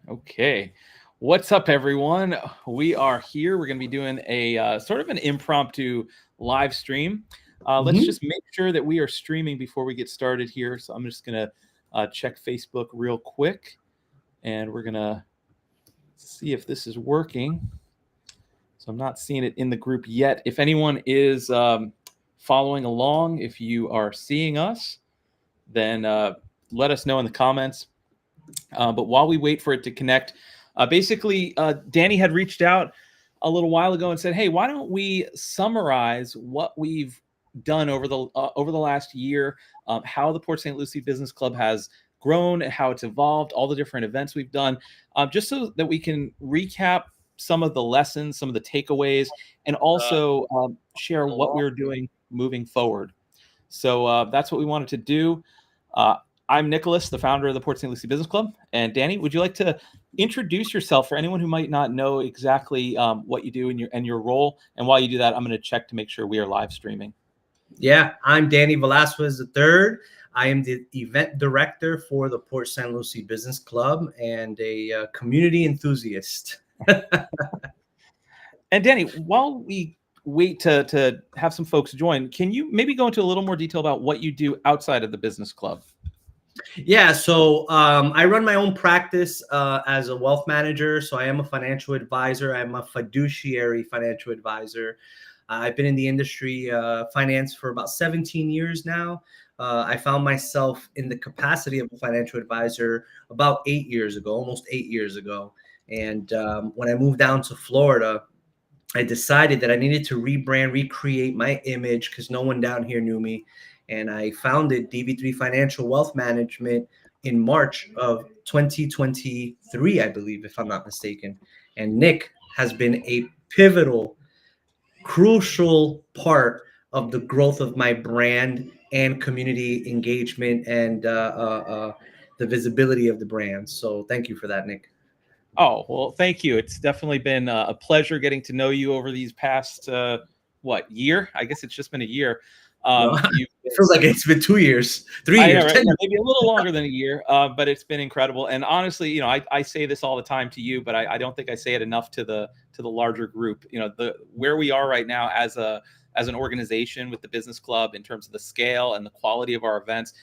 Okay. What's up, everyone? We are here. We're going to be doing a sort of an impromptu live stream. Let's Mhm. just make sure that we are streaming before we get started here. So I'm just going to check Facebook real quick, and we're going to see if this is working. So I'm not seeing it in the group yet. If anyone is following along, if you are seeing us, then let us know in the comments. But while we wait for it to connect, Danny had reached out a little while ago and said, "Hey, why don't we summarize what we've done over the last year? How the Port St. Lucie Business Club has grown, how it's evolved, all the different events we've done, just so that we can recap some of the lessons, some of the takeaways, and also share what we're doing moving forward." So that's what we wanted to do. Uh, I'm Nicholas, the founder of the Port St. Lucie Business Club. And Danny, would you like to introduce yourself for anyone who might not know exactly what you do and your role? And while you do that, I'm going to check to make sure we are live streaming. Yeah, I'm Danny Velasquez III. I am the event director for the Port St. Lucie Business Club and a community enthusiast. And Danny, while we wait to have some folks join, can you maybe go into a little more detail about what you do outside of the business club? Yeah, so I run my own practice as a wealth manager. So I am a financial advisor. I'm a fiduciary financial advisor. I've been in the industry, finance, for about 17 years now. I found myself in the capacity of a financial advisor about 8 years ago, almost 8 years ago. And when I moved down to Florida, I decided that I needed to rebrand, recreate my image because no one down here knew me. And I founded DV3 Financial Wealth Management in March of 2023, I believe, if I'm not mistaken. And Nick has been a pivotal, crucial part of the growth of my brand and community engagement and the visibility of the brand. So thank you for that, Nick. Oh, well, thank you. It's definitely been a pleasure getting to know you over these past, year? I guess it's just been a year. No, You've it feels like it's been 2 years, three I know, years, right? 10 Yeah, years. maybe a little longer than a year, but it's been incredible. And honestly, I say this all the time to you, but I don't think I say it enough to the larger group. The where we are right now as an organization with the business club in terms of the scale and the quality of our events,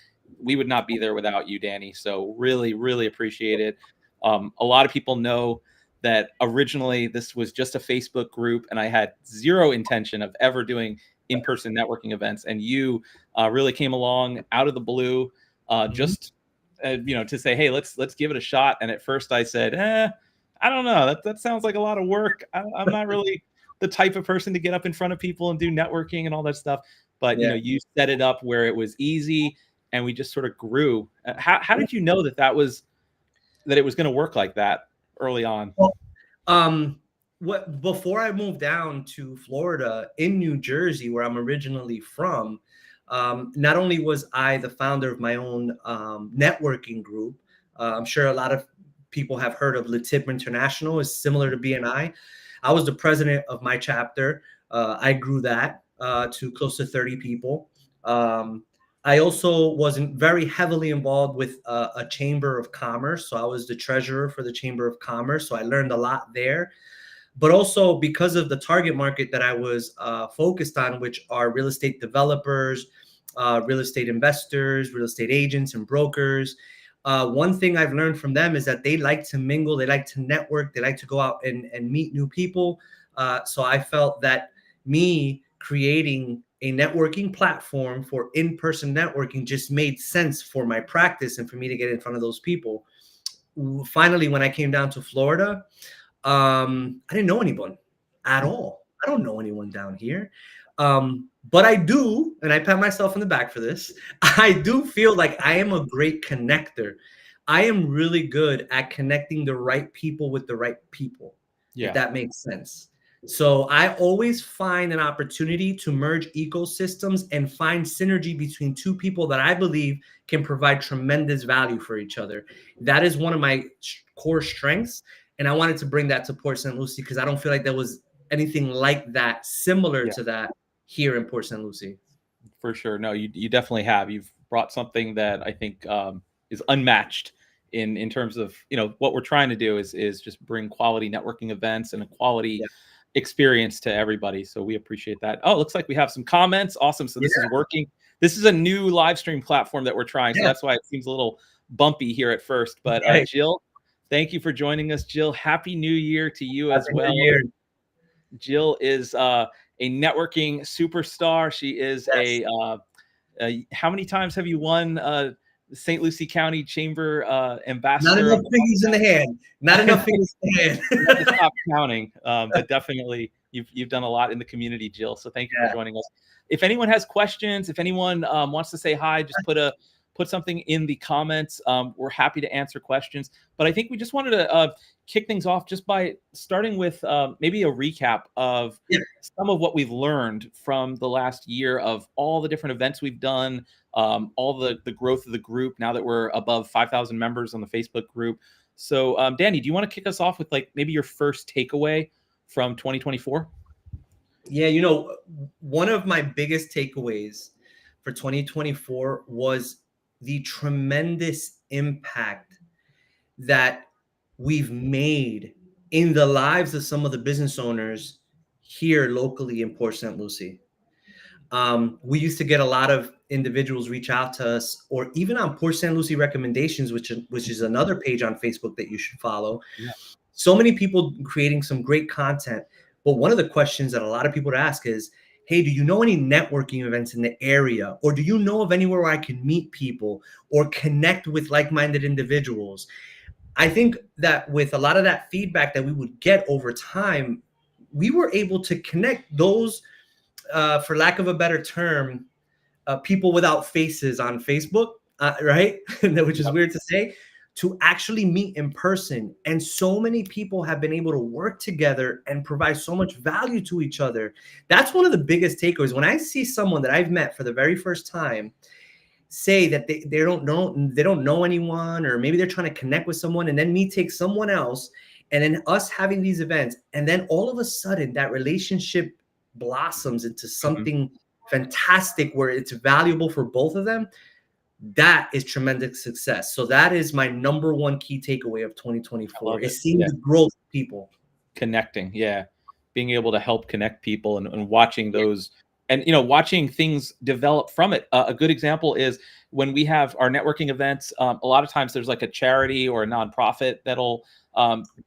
we would not be there without you, Danny. So really, really appreciate it. A lot of people know that originally this was just a Facebook group, and I had zero intention of ever doing in-person networking events, and you really came along out of the blue, Mhm. just to say, hey, let's give it a shot. And at first I said, I don't know, that sounds like a lot of work. I'm not really the type of person to get up in front of people and do networking and all that stuff. But Yeah. you set it up where it was easy, and we just sort of grew. How did you know that it was going to work like that early on? Well, what before I moved down to Florida in New Jersey, where I'm originally from, not only was I the founder of my own networking group, I'm sure a lot of people have heard of Latip International, is similar to BNI. I was the president of my chapter. I grew that to close to 30 people. I also wasn't very heavily involved with a chamber of commerce. So I was the treasurer for the chamber of commerce. So I learned a lot there. But also because of the target market that I was focused on, which are real estate developers, real estate investors, real estate agents, and brokers. One thing I've learned from them is that they like to mingle, they like to network, they like to go out and meet new people. So I felt that me creating a networking platform for in-person networking just made sense for my practice and for me to get in front of those people. Finally, when I came down to Florida, I didn't know anyone at all. I don't know anyone down here. But I do, and I pat myself in the back for this. I do feel like I am a great connector. I am really good at connecting the right people with the right people, if Yeah. that makes sense. So I always find an opportunity to merge ecosystems and find synergy between two people that I believe can provide tremendous value for each other. That is one of my core strengths. And I wanted to bring that to Port St. Lucie because I don't feel like there was anything like that, similar Yeah, to that here in Port St. Lucie. for sure. No, you definitely have. You've brought something that I think is unmatched in terms of, you know, what we're trying to do is just bring quality networking events and a quality experience to everybody. So we appreciate that. Oh, it looks like we have some comments. Awesome. So this is working. This is a new live stream platform that we're trying. So that's why it seems a little bumpy here at first. But Jill, thank you for joining us. Jill, Happy New Year to you as well. Jill is a networking superstar. She is how many times have you won the St. Lucie County Chamber ambassador? Not enough fingers in the hand. Not enough fingers in the hand. You have to stop counting, but definitely you've done a lot in the community, Jill. So thank you for joining us. If anyone has questions, if anyone wants to say hi, just put something in the comments. We're happy to answer questions. But I think we just wanted to kick things off just by starting with maybe a recap of some of what we've learned from the last year of all the different events we've done, all the growth of the group now that we're above 5,000 members on the Facebook group. So Danny, do you want to kick us off with like maybe your first takeaway from 2024? Yeah, you know, one of my biggest takeaways for 2024 was the tremendous impact that we've made in the lives of some of the business owners here locally in Port St. Lucie. We used to get a lot of individuals reach out to us, or even on Port St. Lucie recommendations, which is another page on Facebook that you should follow. So many people creating some great content. But one of the questions that a lot of people would ask is, hey, do you know any networking events in the area? Or do you know of anywhere where I can meet people or connect with like-minded individuals? I think that with a lot of that feedback that we would get over time, we were able to connect those, for lack of a better term, people without faces on Facebook, right? Which is weird to say, to actually meet in person. And so many people have been able to work together and provide so much value to each other. That's one of the biggest takeaways. When I see someone that I've met for the very first time say that they don't know anyone, or maybe they're trying to connect with someone, and then me take someone else, and then us having these events, and then all of a sudden that relationship blossoms into something fantastic where it's valuable for both of them, that is tremendous success. So that is my number one key takeaway of 2024 is seeing the growth of people. Connecting, being able to help connect people and watching those, and you know, watching things develop from it. A good example is when we have our networking events. A lot of times there's like a charity or a nonprofit that'll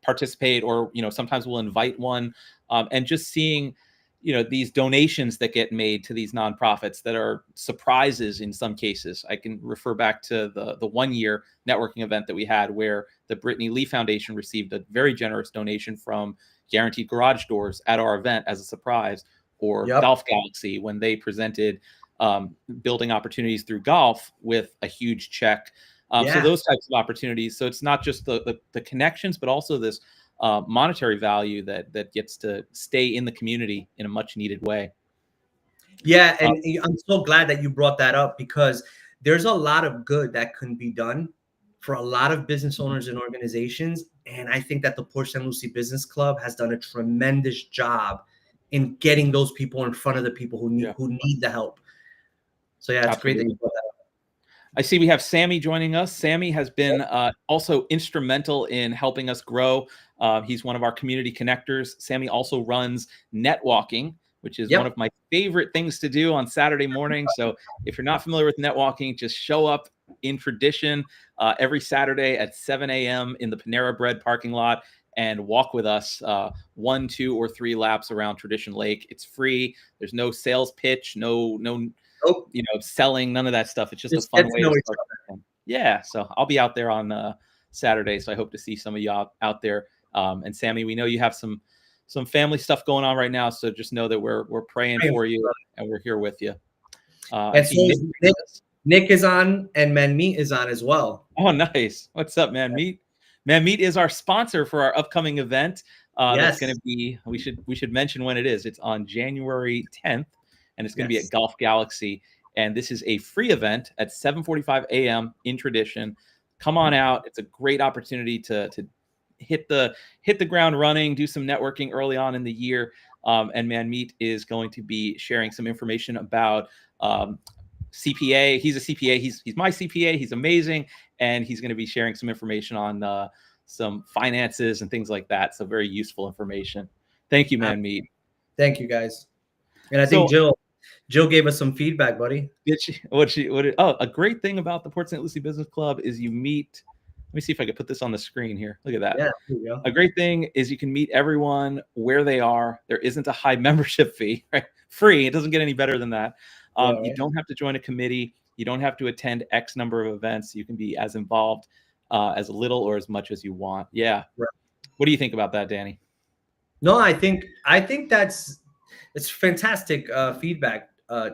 participate, or you know, sometimes we'll invite one, and just seeing, you know, these donations that get made to these nonprofits that are surprises in some cases. I can refer back to the 1 year networking event that we had where the Brittany Lee Foundation received a very generous donation from Guaranteed Garage Doors at our event as a surprise, or Golf Galaxy when they presented building opportunities through golf with a huge check. So those types of opportunities. So it's not just the connections, but also this monetary value that gets to stay in the community in a much needed way. Yeah, and I'm so glad that you brought that up, because there's a lot of good that can be done for a lot of business owners and organizations. And I think that the Port St. Lucie Business Club has done a tremendous job in getting those people in front of the people who need the help. So yeah, it's great that you brought that up. I see we have Sammy joining us. Sammy has been also instrumental in helping us grow. He's one of our community connectors. Sammy also runs Netwalking, which is one of my favorite things to do on Saturday morning. So if you're not familiar with Netwalking, just show up in tradition every Saturday at 7 a.m. in the Panera Bread parking lot and walk with us 1, 2, or 3 laps around Tradition Lake. It's free. There's no sales pitch, no you know, selling, none of that stuff. It's just a fun way to start. Yeah, so I'll be out there on Saturday, so I hope to see some of you out there. And Sammy, we know you have some family stuff going on right now, so just know that we're praying for you and we're here with you. And so Nick is on, and Manmeet is on as well. Oh, nice. What's up, Manmeet? Manmeet is our sponsor for our upcoming event. That's going to be, we should mention when it is. It's on January 10th. And it's going to be at Golf Galaxy. And this is a free event at 7:45 a.m. in Tradition. Come on out. It's a great opportunity to hit the ground running, do some networking early on in the year. And Manmeet is going to be sharing some information about CPA. He's a CPA. He's my CPA. He's amazing, and he's going to be sharing some information on some finances and things like that. So very useful information. Thank you, man. Meet. Thank you, guys. And I So, think Jill gave us some feedback, buddy. A great thing about the Port St. Lucie Business Club is you meet. Let me see if I can put this on the screen here. Look at that. Yeah, there you go. A great thing is you can meet everyone where they are. There isn't a high membership fee, right? Free. It doesn't get any better than that. Right. You don't have to join a committee. You don't have to attend X number of events. You can be as involved as little or as much as you want. Yeah. Right. What do you think about that, Danny? No, I think it's fantastic feedback,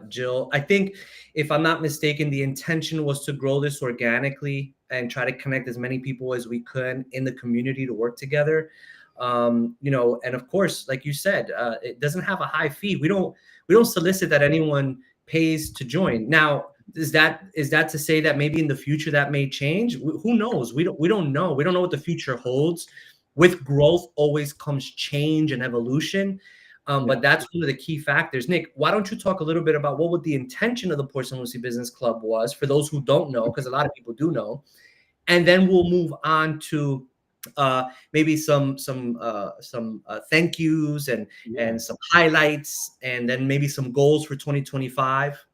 Jill. I think, if I'm not mistaken, the intention was to grow this organically and try to connect as many people as we could in the community to work together. And of course, like you said, it doesn't have a high fee. We don't solicit that anyone pays to join. Now, is that to say that maybe in the future that may change? Who knows? We don't know. We don't know what the future holds. With growth always comes change and evolution. But that's one of the key factors. Nick, why don't you talk a little bit about what the intention of the Port St. Lucie Business Club was, for those who don't know, because a lot of people do know, and then we'll move on to maybe some thank yous and some highlights, and then maybe some goals for 2025.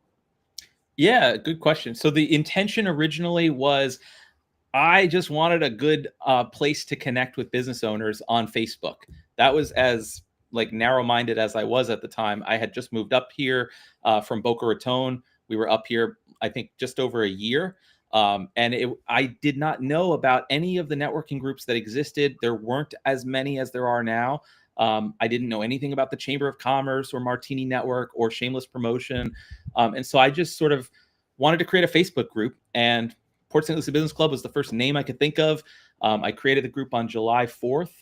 Yeah, good question. So the intention originally was, I just wanted a good place to connect with business owners on Facebook. That was as narrow-minded as I was at the time. I had just moved up here from Boca Raton. We were up here, I think, just over a year. And I did not know about any of the networking groups that existed. There weren't as many as there are now. I didn't know anything about the Chamber of Commerce or Martini Network or Shameless Promotion. And so I just sort of wanted to create a Facebook group, and Port St. Lucie Business Club was the first name I could think of. I created the group on July 4th.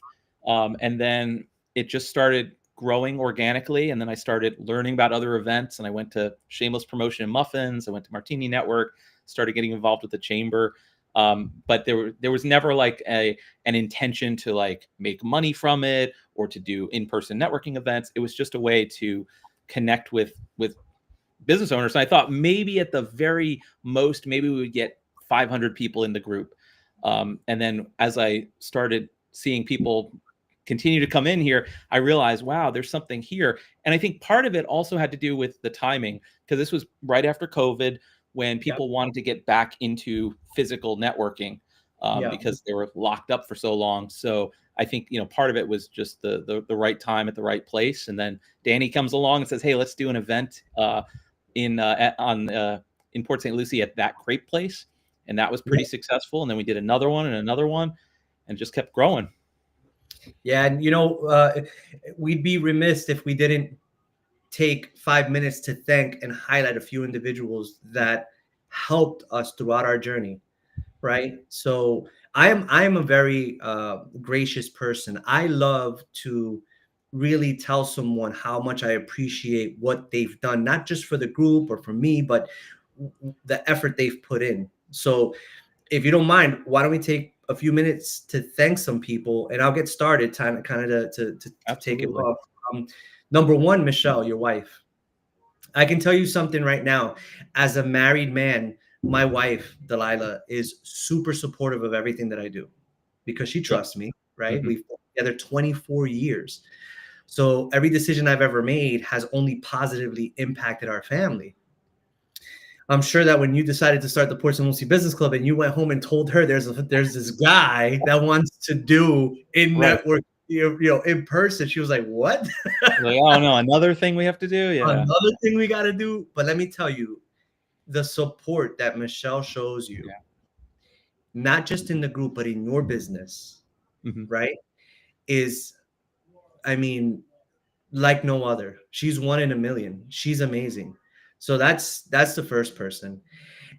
And then it just started growing organically. And then I started learning about other events, and I went to Shameless Promotion and Muffins. I went to Martini Network, started getting involved with the chamber. But there was never an intention to make money from it or to do in-person networking events. It was just a way to connect with business owners. And I thought maybe at the very most, maybe we would get 500 people in the group. And then as I started seeing people continue to come in here, I realized, wow, there's something here. And I think part of it also had to do with the timing, because this was right after COVID, when people wanted to get back into physical networking because they were locked up for so long. So I think, part of it was just the right time at the right place. And then Danny comes along and says, hey, let's do an event in Port St. Lucie at that crepe place. And that was pretty successful. And then we did another one and just kept growing. Yeah. And, we'd be remiss if we didn't take 5 minutes to thank and highlight a few individuals that helped us throughout our journey. Right. So I am a very gracious person. I love to really tell someone how much I appreciate what they've done, not just for the group or for me, but the effort they've put in. So if you don't mind, why don't we take a few minutes to thank some people, and I'll get started to take it off. Number one, Michelle, your wife. I can tell you something right now. As a married man, my wife, Delilah, is super supportive of everything that I do because she trusts me, right? We've been together 24 years. So every decision I've ever made has only positively impacted our family. I'm sure that when you decided to start the Port St. Lucie Business Club and you went home and told her there's this guy that wants to do network, in person, she was like, what? Oh no, another thing we have to do. Yeah. Another thing we got to do. But let me tell you, the support that Michelle shows you, not just in the group, but in your business, right, is, like no other. She's one in a million. She's amazing. So that's the first person.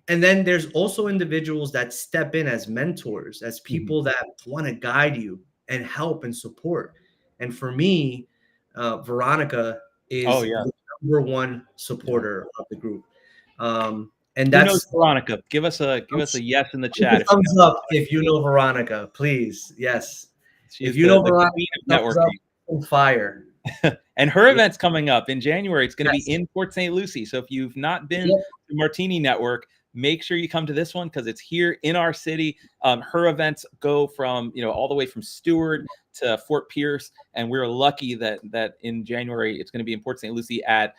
And then there's also individuals that step in as mentors, as people that want to guide you and help and support. And for me, Veronica is the number one supporter of the group. And that's, who knows Veronica? Give us a yes in the chat. Thumbs up if you know Veronica, please. Yes. If you know Veronica, thumbs up on fire. And her event's coming up in January. It's going to be Yes. in Port St. Lucie. So if you've not been Yep. to Martini Network, make sure you come to this one because it's here in our city. Her events go from, all the way from Stewart to Fort Pierce. And we're lucky that in January, it's going to be in Port St. Lucie at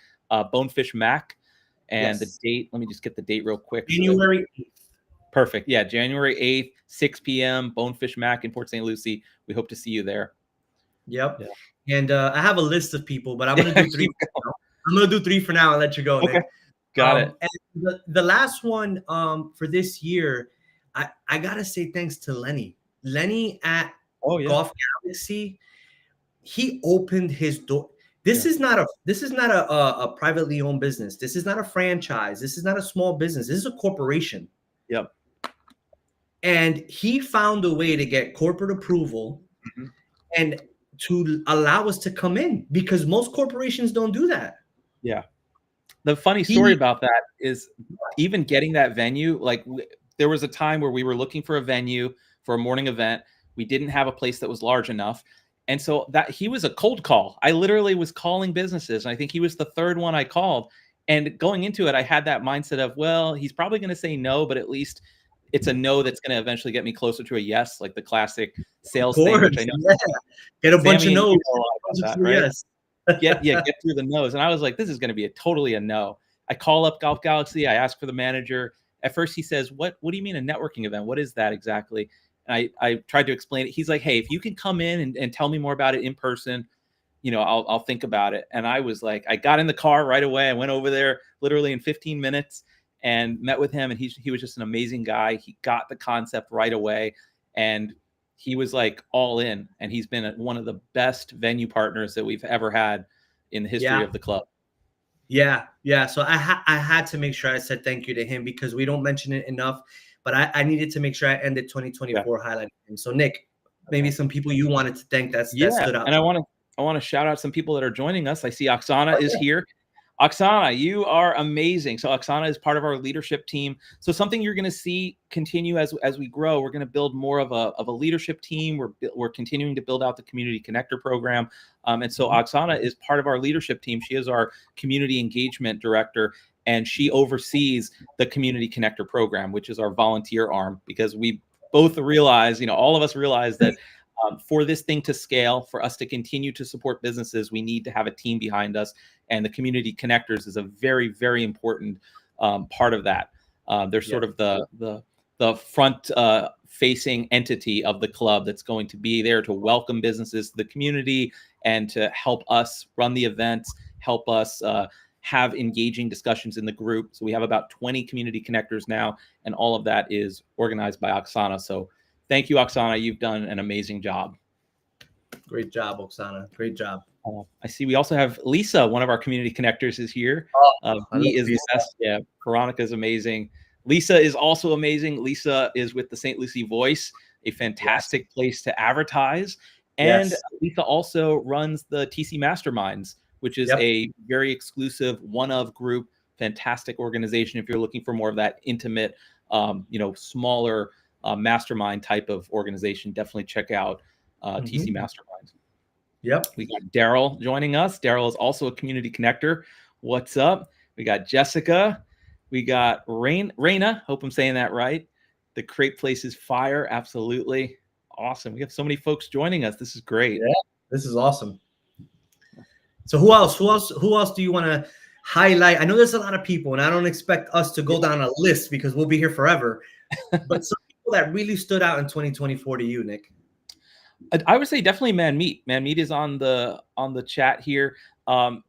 Bonefish Mac. And the Yes. date, let me just get the date real quick. January 8th. Perfect. Yeah, January 8th, 6 p.m., Bonefish Mac in Port St. Lucie. We hope to see you there. Yep. Yeah. And I have a list of people, but I'm gonna do three. I'm gonna do three for now and let you go, Okay. Nick. Got it. And the last one for this year, I gotta say thanks to Lenny. Lenny at Golf Galaxy, he opened his door. This is not a privately owned business. This is not a franchise. This is not a small business. This is a corporation. Yep. And he found a way to get corporate approval and to allow us to come in because most corporations don't do that. Yeah. The funny story about that is even getting that venue, like there was a time where we were looking for a venue for a morning event. We didn't have a place that was large enough. And so that he was a cold call. I literally was calling businesses. And I think he was the third one I called. And going into it, I had that mindset of, well, he's probably going to say no, but at least it's a no that's going to eventually get me closer to a yes, like the classic sales thing, which I know. Yeah. Get a bunch of no's. Yes. Get through the no's. And I was like, this is going to be totally a no. I call up Golf Galaxy. I ask for the manager. At first he says, what do you mean a networking event? What is that exactly? And I tried to explain it. He's like, hey, if you can come in and tell me more about it in person, I'll think about it. And I was like, I got in the car right away. I went over there literally in 15 minutes and met with him. And he was just an amazing guy. He got the concept right away. And he was like all in. And he's been one of the best venue partners that we've ever had in the history of the club. Yeah. So I had to make sure I said thank you to him because we don't mention it enough. But I needed to make sure I ended 2024 highlighting him. So Nick, maybe some people you wanted to thank that stood out. And I want to shout out some people that are joining us. I see Oksana is here. Oksana, you are amazing. So Oksana is part of our leadership team. So something you're going to see continue as we grow. We're going to build more of a leadership team. We're continuing to build out the community connector program. And so Oksana is part of our leadership team. She is our community engagement director, and she oversees the community connector program, which is our volunteer arm, because we both realize, all of us realize that for this thing to scale, for us to continue to support businesses, we need to have a team behind us. And the community connectors is a very, very important part of that. They're sort of the front facing entity of the club that's going to be there to welcome businesses to the community and to help us run the events, help us have engaging discussions in the group. So we have about 20 community connectors now, and all of that is organized by Oksana. So thank you, Oksana. You've done an amazing job. Great job, Oksana. Great job. I see we also have Lisa, one of our community connectors, is here. He is the best. Yeah, Veronica is amazing. Lisa is also amazing. Lisa is with the St. Lucie Voice, a fantastic place to advertise. And Lisa also runs the TC Masterminds, which is a very exclusive one-of group, fantastic organization. If you're looking for more of that intimate, smaller mastermind type of organization, definitely check out TC Masterminds. Yep. We got Daryl joining us. Daryl is also a community connector. What's up? We got Jessica. We got Raina. Hope I'm saying that right. The Crepe Place is fire. Absolutely. Awesome. We have so many folks joining us. This is great. Yeah, this is awesome. So who else do you want to highlight? I know there's a lot of people, and I don't expect us to go down a list because we'll be here forever. But some people that really stood out in 2024 to you, Nick. I would say definitely Man Meat. Man Meat is on the chat here. And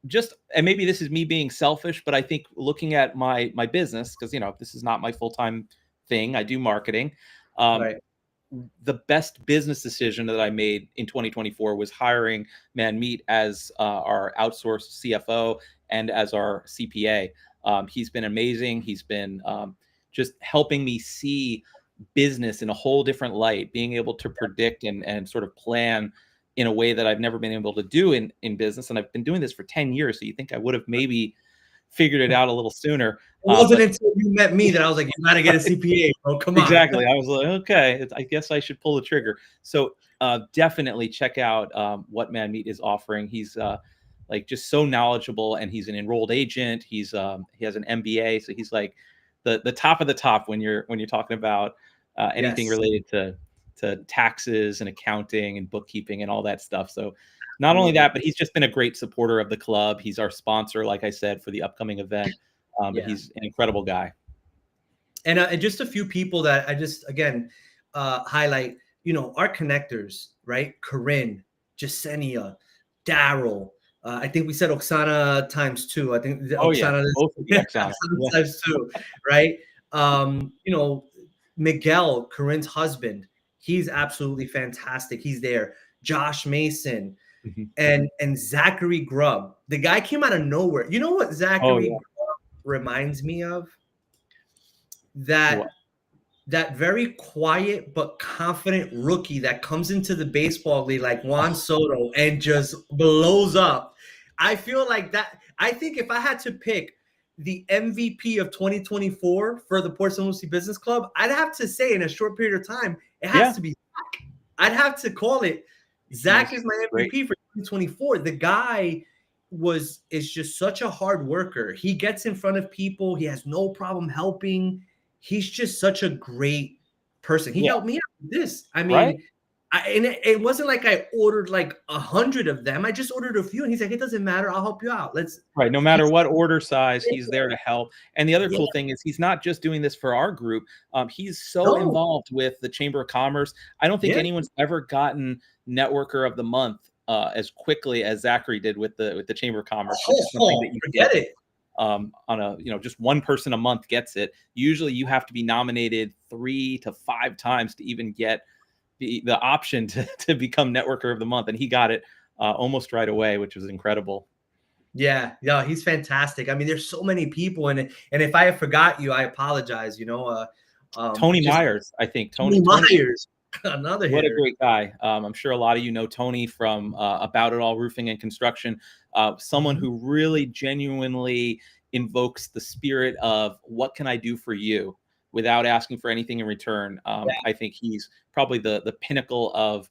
maybe this is me being selfish, but I think looking at my business, because this is not my full-time thing. I do marketing. The best business decision that I made in 2024 was hiring Man Meat as our outsourced CFO and as our CPA. He's been amazing. He's been just helping me see business in a whole different light, being able to predict and sort of plan in a way that I've never been able to do in business. And I've been doing this for 10 years. So you think I would have maybe figured it out a little sooner. It wasn't But until you met me that I was like, you got to get a CPA, bro. Come on. exactly, I was like, okay, I guess I should pull the trigger. So definitely check out what Man Meat is offering. He's like just so knowledgeable, and he's an enrolled agent. He has an MBA, so he's like the top of the top when you're talking about anything Yes. related to taxes and accounting and bookkeeping and all that stuff. So not only Absolutely. that, but he's just been a great supporter of the club. He's our sponsor, like I said, for the upcoming event. But Yeah. he's an incredible guy. And just a few people that I just, again, highlight, our connectors, right? Corinne, Jasenia, Daryl. I think we said Oksana times 2. I think Oh yeah, Oksana both of the Oksana. Yeah. times 2, right? Miguel, Corinne's husband, he's absolutely fantastic. He's there. Josh Mason Mhm. and Zachary Grubb. The guy came out of nowhere. You know what Zachary Grubb reminds me of? That very quiet but confident rookie that comes into the baseball league like Juan Soto and just blows up. I feel like that. I think if I had to pick the MVP of 2024 for the Port St. Lucie Business Club, I'd have to say in a short period of time, it has to be Zach. I'd have to call it Zach is my MVP for 2024. The guy is just such a hard worker. He gets in front of people. He has no problem helping. He's just such a great person. He helped me out with this. I mean, it wasn't like I ordered like 100 of them. I just ordered a few, and he's like, "It doesn't matter. I'll help you out." No matter what order size, he's there to help. And the other cool thing is he's not just doing this for our group. He's so involved with the Chamber of Commerce. I don't think anyone's ever gotten Networker of the Month as quickly as Zachary did with the Chamber of Commerce. Forget it. On a just one person a month gets it. Usually you have to be nominated 3 to 5 times to even get the option to become Networker of the Month, and he got it almost right away, which was incredible. Yeah, he's fantastic. I mean, there's so many people, and if I have forgot you, I apologize. Tony Myers, I think Tony Myers, another hitter. What a great guy. I'm sure a lot of you know Tony from About It All Roofing and Construction. Someone who really genuinely invokes the spirit of what can I do for you without asking for anything in return. I think he's probably the pinnacle of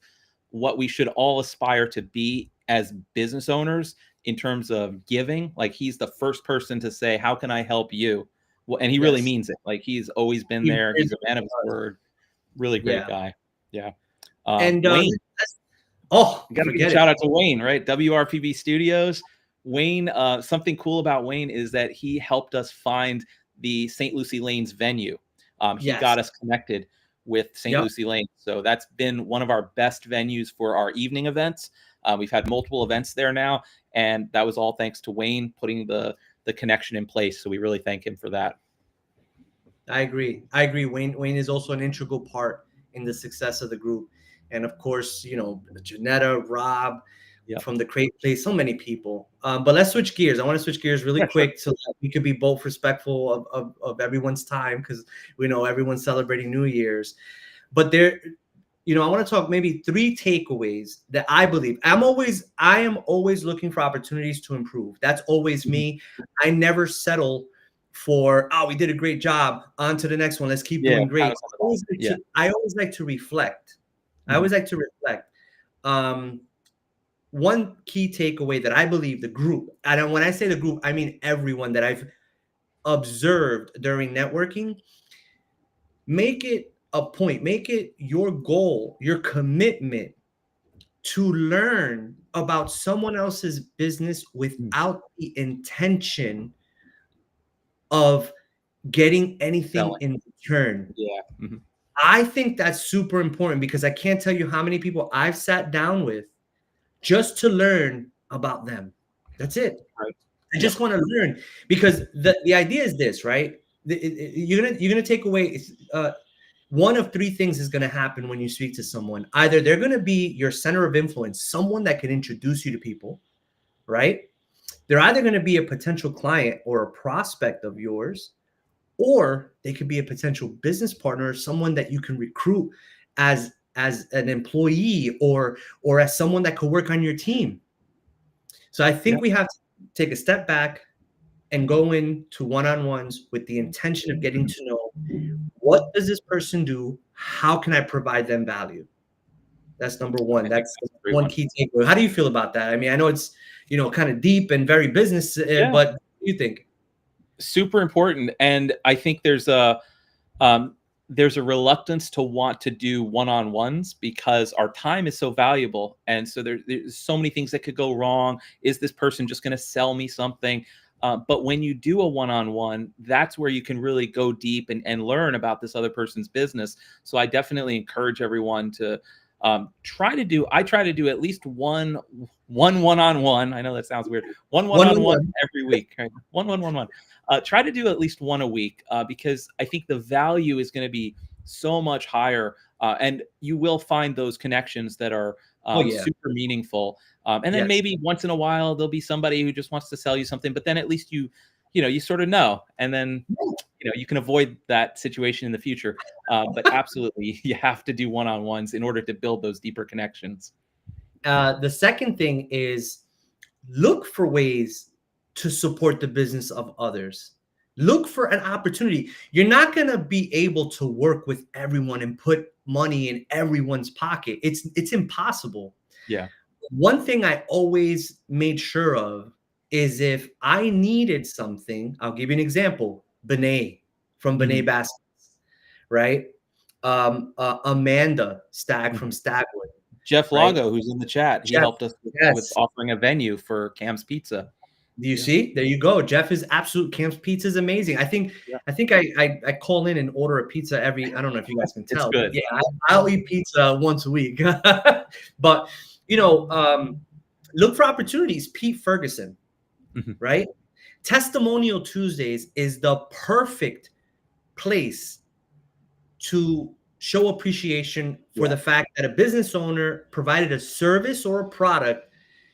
what we should all aspire to be as business owners in terms of giving. Like, he's the first person to say, how can I help you? Well, and he really means it. Like, he's always been there. He's a man of his word. Really great guy. Yeah. And Wayne. Got to give a shout out to Wayne, right? WRPB Studios. Wayne, something cool about Wayne is that he helped us find the St. Lucie Lanes venue. He got us connected with St. Lucie Lanes. So that's been one of our best venues for our evening events. We've had multiple events there now, and that was all thanks to Wayne putting the connection in place. So we really thank him for that. I agree. Wayne is also an integral part in the success of the group. And of course, Janetta, Rob, from the Crate Place, so many people. But let's switch gears. I want to switch gears really quick so that we could be both respectful of everyone's time, because we know everyone's celebrating New Year's. But I want to talk maybe 3 takeaways that I believe. I am always looking for opportunities to improve. That's always me. I never settle for, we did a great job, on to the next one, let's keep doing great. I always like to reflect. One key takeaway that I believe the group, and when I say the group, I mean everyone that I've observed during networking, make it a point, make it your goal, your commitment to learn about someone else's business without the intention of getting anything in return. I think that's super important, because I can't tell you how many people I've sat down with just to learn about them. That's it. I just want to learn, because the idea is this, right? You're gonna take away one of 3 things is going to happen when you speak to someone. Either they're going to be your center of influence, someone that can introduce you to people, right? They're either going to be a potential client or a prospect of yours, or they could be a potential business partner, someone that you can recruit as an employee or as someone that could work on your team. So I think we have to take a step back, and go into one-on-ones with the intention of getting to know, what does this person do? How can I provide them value? That's number one. I think That's that's a great one one. key takeaway. How do you feel about that? I mean, I know it's, kind of deep and very business, Yeah, but what do you think? super important. And I think um, there's a reluctance to want to do one-on-ones because our time is so valuable, and so there's so many things that could go wrong. Is this person just going to sell me something? But when you do a one-on-one, that's where you can really go deep and learn about this other person's business. So I definitely encourage everyone to I try to do at least one-on-one. I know that sounds weird. One one-on-one One-on-one. every week. Right? One. Try to do at least one a week because I think the value is going to be so much higher, and you will find those connections that are Oh yeah. super meaningful. And then Yes. maybe once in a while there'll be somebody who just wants to sell you something, but then at least you sort of know, and then you can avoid that situation in the future. But absolutely, you have to do one-on-ones in order to build those deeper connections. The second thing is look for ways to support the business of others. Look for an opportunity. You're not going to be able to work with everyone and put money in everyone's pocket. It's impossible. Yeah. One thing I always made sure of is if I needed something, I'll give you an example. Benet from Benet Mhm. Baskets, right? Amanda Stagg from Mhm. Stagwood, Jeff right? Lago, who's in the chat, he Jeff, helped us with yes. offering a venue for Cam's Pizza. Do you Yeah. see? There you go. Jeff is absolute. Camp's Pizza is amazing. I think Yeah. I call in and order a pizza every. I don't know if you guys can It's tell, but good. yeah, I'll eat pizza once a week. But look for opportunities. Pete Ferguson, Mhm. right? Testimonial Tuesdays is the perfect place to show appreciation for Yeah. the fact that a business owner provided a service or a product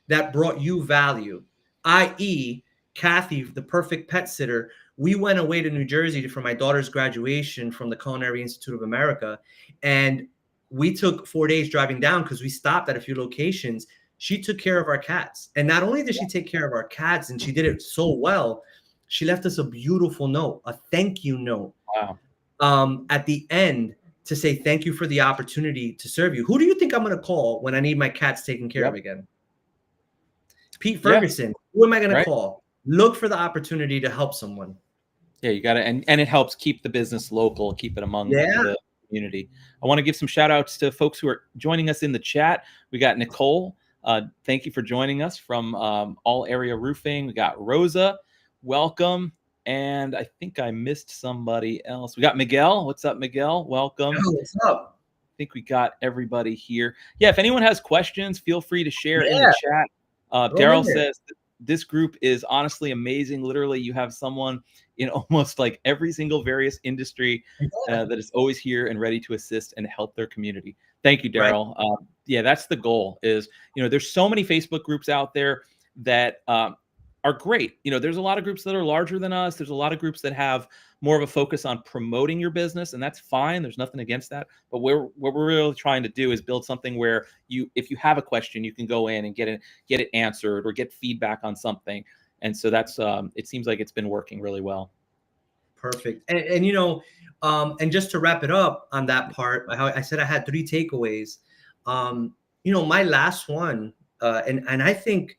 that brought you value, i.e., Kathy, the perfect pet sitter. We went away to New Jersey for my daughter's graduation from the Culinary Institute of America, and we took 4 days driving down because we stopped at a few locations. She took care of our cats, and not only did she take care of our cats, and she did it so well, she left us a beautiful note, a thank you note Wow. at the end to say thank you for the opportunity to serve you. Who do you think I'm going to call when I need my cats taken care of Yep. again? Pete Yeah. Ferguson. Who am I going to Right. call? Look for the opportunity to help someone. Yeah, you got to, and it helps keep the business local, keep it among Yeah. the community. I want to give some shout outs to folks who are joining us in the chat. We got Nicole. Thank you for joining us from All Area Roofing. We got Rosa. Welcome. And I think I missed somebody else. We got Miguel. What's up, Miguel? Welcome. Yo, what's up? I think we got everybody here. Yeah, if anyone has questions, feel free to share in the Yeah. chat. Throw 'em in Daryl there. says this group is honestly amazing. Literally, you have someone in almost like every single various industry Yeah. that is always here and ready to assist and help their community. Thank you, Right. Daryl. Yeah, that's the goal. Is there's so many Facebook groups out there that are great. There's a lot of groups that are larger than us. There's a lot of groups that have more of a focus on promoting your business, and that's fine. There's nothing against that. But what we're really trying to do is build something where if you have a question, you can go in and get it answered or get feedback on something. And so that's it seems like it's been working really well. Perfect. And just to wrap it up on that part, how I said I had 3 takeaways. My last one, and I think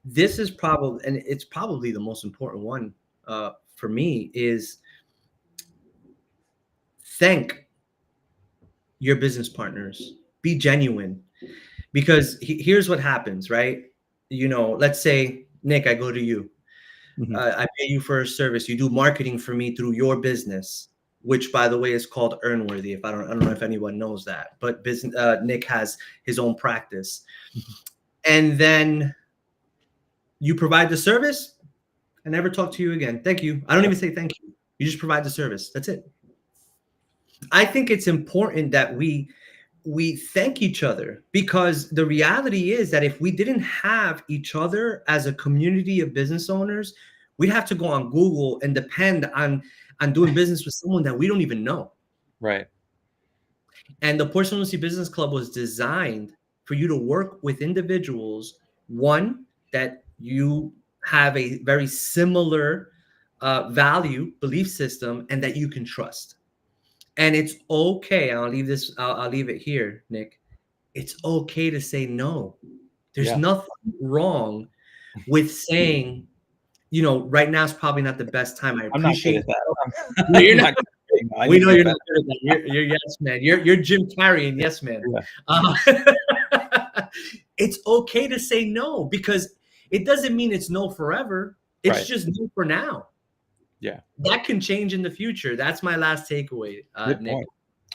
this is probably, and it's probably the most important one for me, is thank your business partners. Be genuine, because here's what happens, right? Let's say, Nick, I go to you. Mhm. I pay you for a service. You do marketing for me through your business, which, by the way, is called Earnworthy. I don't know if anyone knows that, but Nick has his own practice, and then you provide the service. I never talk to you again. Thank you. I don't Yep. even say thank you. You just provide the service. That's it. I think it's important that we thank each other, because the reality is that if we didn't have each other as a community of business owners, we'd have to go on Google and depend on doing business with someone that we don't even know. Right. And the Porcelain Lucie Business Club was designed for you to work with individuals, one, that you have a very similar value, belief system, and that you can trust. And it's okay. I'll leave it here, Nick. It's okay to say no. There's Yeah. nothing wrong with saying, right now is probably not the best time. I I'm not good appreciate at that. No, you're I'm not. not good at that. I We need to know get you're better. not good at that. You're yes man. You're Jim Carrey and yes man. Yeah. Uh, it's okay to say no because it doesn't mean it's no forever. It's Right. just no for now. Yeah. That can change in the future. That's my last takeaway, Good Nick. point.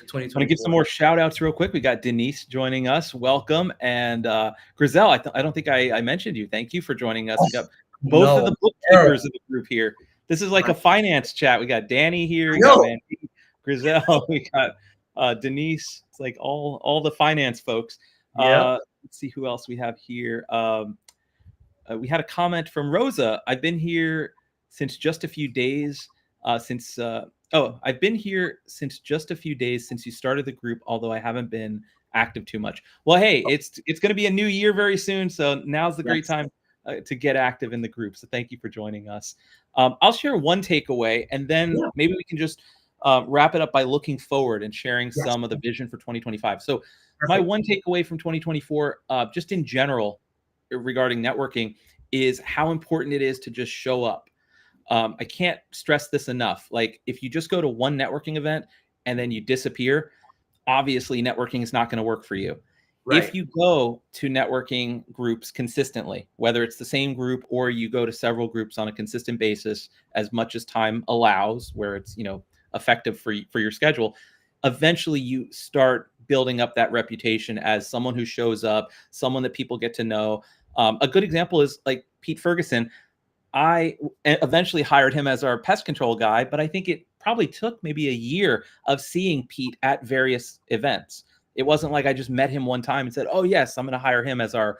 For I want to give some 2024. more shout outs real quick. We got Denise joining us. Welcome. And Grizel, I don't think I mentioned you. Thank you for joining us. We got both of the bookkeepers of the group here. This is like a finance chat. We got Danny here. We got Mandy, Grizel. We got Denise. It's like all the finance folks. Let's see who else we have here. We had a comment from Rosa. I've been here since just a few days. I've been here since just a few days since you started the group, although I haven't been active too much. Well, hey, it's going to be a new year very soon, so now's the great time to get active in the group. So thank you for joining us. I'll share one takeaway, and then maybe we can just wrap it up by looking forward and sharing some of the vision for 2025. So my one takeaway from 2024, just in general regarding networking, is how important it is to just show up. I can't stress this enough. Like if you just go to one networking event and then you disappear, obviously networking is not going to work for you. Right. If you go to networking groups consistently, whether it's the same group or you go to several groups on a consistent basis, as much as time allows, where it's, effective for your schedule, eventually you start building up that reputation as someone who shows up, someone that people get to know. A good example is like Pete Ferguson. I eventually hired him as our pest control guy, but I think it probably took maybe a year of seeing Pete at various events. It wasn't like I just met him one time and said, "Oh yes, I'm going to hire him as our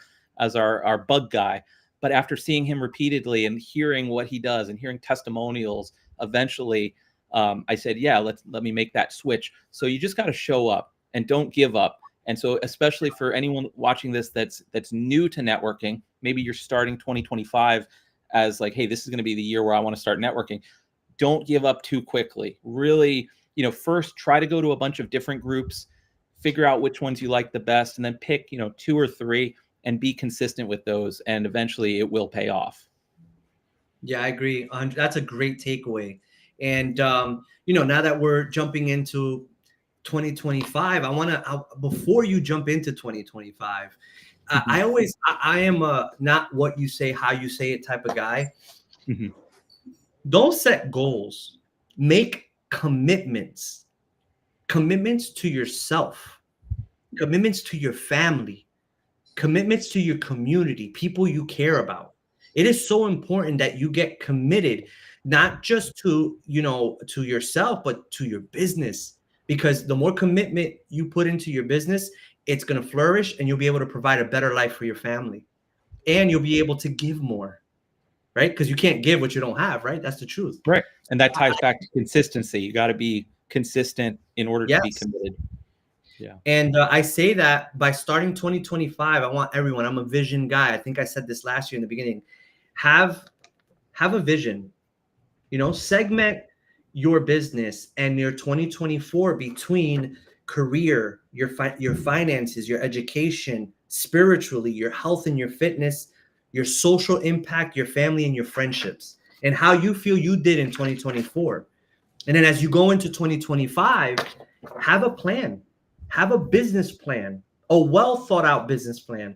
bug guy." But after seeing him repeatedly and hearing what he does and hearing testimonials, eventually I said, "Yeah, let me make that switch." So you just got to show up and don't give up. And so, especially for anyone watching this that's new to networking, maybe you're starting 2025 as like, hey, this is going to be the year where I want to start networking. Don't give up too quickly. Really, first try to go to a bunch of different groups, figure out which ones you like the best, and then pick, 2 or 3 and be consistent with those. And eventually it will pay off. Yeah, I agree. That's a great takeaway. And, now that we're jumping into 2025, before you jump into 2025, I am a not what you say, how you say it type of guy. Mm-hmm. Don't set goals. Make commitments to yourself, commitments to your family, commitments to your community, people you care about. It is so important that you get committed, not just to yourself, but to your business, because the more commitment you put into your business, it's going to flourish and you'll be able to provide a better life for your family, and you'll be able to give more, right? Because you can't give what you don't have, right? That's the truth. Right. And that ties back to consistency. You got to be consistent in order to be committed. Yeah. And I say that by starting 2025, I want everyone, I'm a vision guy. I think I said this last year in the beginning, have a vision, segment your business and your 2024 between career, your finances, your education, spiritually, your health and your fitness, your social impact, your family and your friendships, and how you feel you did in 2024. And then as you go into 2025, have a plan, have a business plan, a well thought out business plan,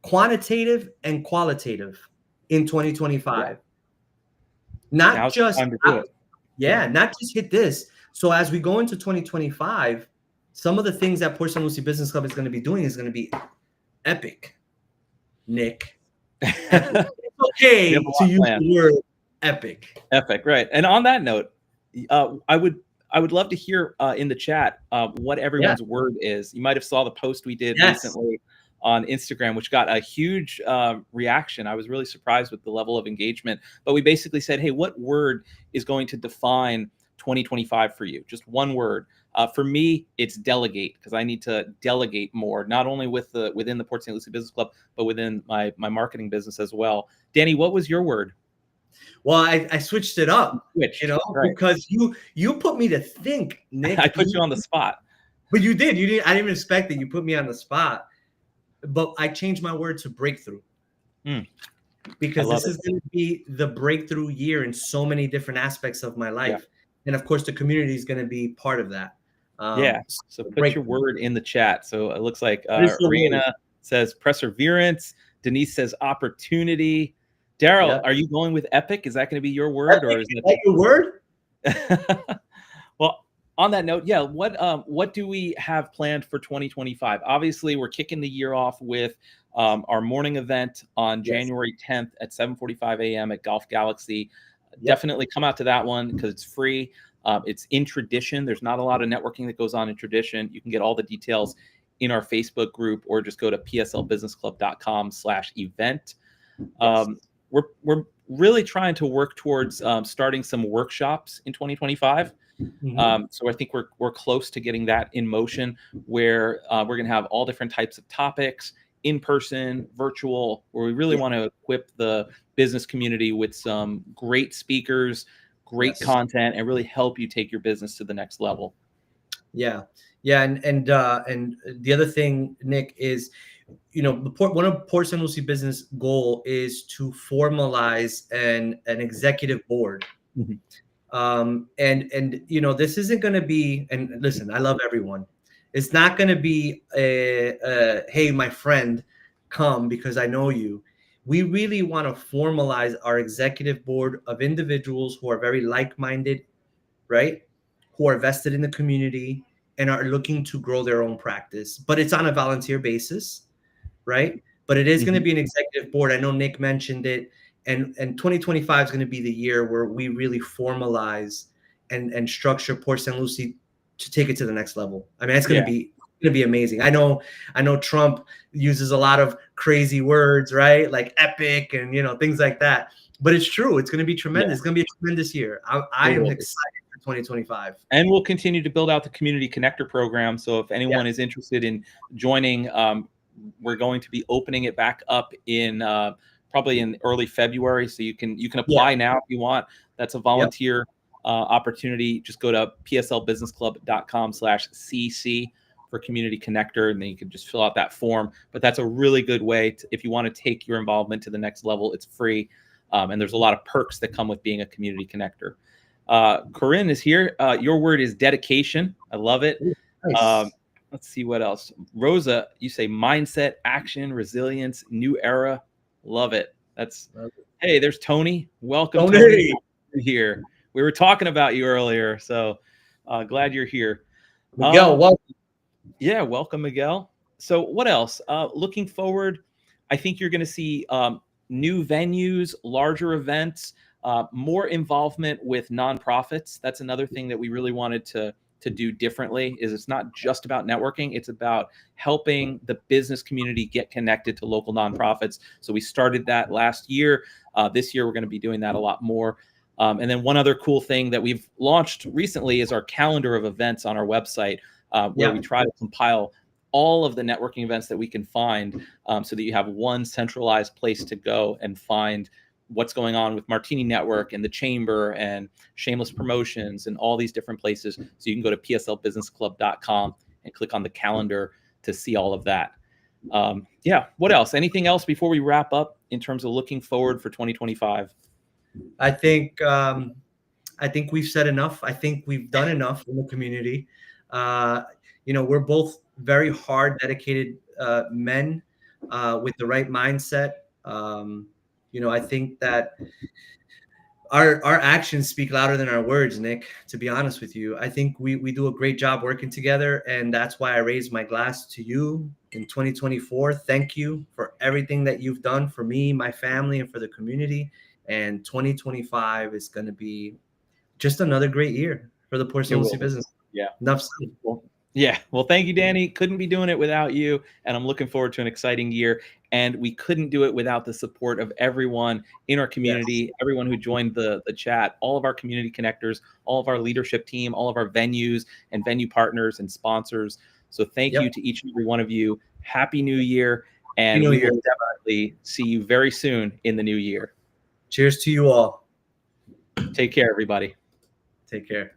quantitative and qualitative in 2025. Not just hit this. So as we go into 2025, some of the things that Porcelain Lucie Business Club is going to be doing is going to be epic, Nick. It's okay to use the word epic. Epic, right. And on that note, I would love to hear in the chat what everyone's word is. You might have saw the post we did recently on Instagram, which got a huge reaction. I was really surprised with the level of engagement. But we basically said, hey, what word is going to define 2025 for you? Just one word. For me, it's delegate, because I need to delegate more, not only within the Port St. Lucie Business Club, but within my marketing business as well. Danny, what was your word? Well, I switched it up, Switched, you know, right. because you put me to think, Nick. I put you on the spot. But you did. You didn't. I didn't even expect that. You put me on the spot. But I changed my word to breakthrough. Because this is going to be the breakthrough year in so many different aspects of my life. And of course, the community is going to be part of that. So put your word in the chat. So it looks like so Rena says perseverance. Denise says opportunity. Daryl, are you going with epic? Is that going to be your word? Epic, or is that your word? Well, on that note, what do we have planned for 2025? Obviously, we're kicking the year off with our morning event on January 10th at 7:45 a.m. at Golf Galaxy. Definitely come out to that one because it's free. It's in tradition. There's not a lot of networking that goes on in tradition. You can get all the details in our Facebook group or just go to pslbusinessclub.com/event. We're really trying to work towards starting some workshops in 2025. So I think we're close to getting that in motion, where we're going to have all different types of topics, in person, virtual, where we really want to equip the business community with some great speakers, great content, and really help you take your business to the next level. And the other thing, Nick, is, you know, one of Port St. Lucie business goal is to formalize an executive board. And you know, this isn't going to be, and listen, I love everyone. It's not going to be hey, my friend, come because I know you. We really want to formalize our executive board of individuals who are very like-minded, right? Who are vested in the community and are looking to grow their own practice. But it's on a volunteer basis, right? But it is going to be an executive board. I know Nick mentioned it. And 2025 is going to be the year where we really formalize and structure Port St. Lucie to take it to the next level. I mean, it's going to be amazing. I know Trump uses a lot of crazy words, right? Like epic and, you know, things like that. But it's true. It's going to be tremendous. It's going to be a tremendous year. I am excited for 2025. And we'll continue to build out the Community Connector program. So if anyone is interested in joining, we're going to be opening it back up in probably in early February. So you can apply now if you want. That's a volunteer opportunity. Just go to pslbusinessclub.com/cc for Community Connector, and then you can just fill out that form. But that's a really good way if you want to take your involvement to the next level. It's free, and there's a lot of perks that come with being a Community Connector. Corinne is here. Your word is dedication. I love it. Nice. Let's see what else. Rosa, you say mindset, action, resilience, new era. Love it. Hey, there's Tony. Welcome, Tony. Here. We were talking about you earlier, so glad you're here. Miguel, welcome. Yeah, welcome, Miguel. So what else? Looking forward, I think you're going to see new venues, larger events, more involvement with nonprofits. That's another thing that we really wanted to do differently. Is it's not just about networking, it's about helping the business community get connected to local nonprofits. So we started that last year. This year we're going to be doing that a lot more. And then one other cool thing that we've launched recently is our calendar of events on our website, where we try to compile all of the networking events that we can find, so that you have one centralized place to go and find what's going on with Martini Network and the Chamber and Shameless Promotions and all these different places. So you can go to pslbusinessclub.com and click on the calendar to see all of that. What else? Anything else before we wrap up in terms of looking forward for 2025? I think we've said enough. I think we've done enough in the community. You know, we're both very hard, dedicated men with the right mindset. You know, I think that our actions speak louder than our words, Nick, to be honest with you. I think we do a great job working together, and that's why I raise my glass to you in 2024. Thank you for everything that you've done for me, my family, and for the community. And 2025 is going to be just another great year for the Port St. Lucie business. Yeah. Enough said. Yeah. Well, thank you, Danny. Couldn't be doing it without you. And I'm looking forward to an exciting year. And we couldn't do it without the support of everyone in our community, everyone who joined the chat, all of our community connectors, all of our leadership team, all of our venues and venue partners and sponsors. So thank you to each and every one of you. Happy New Year. And we will definitely see you very soon in the new year. Cheers to you all. Take care, everybody. Take care.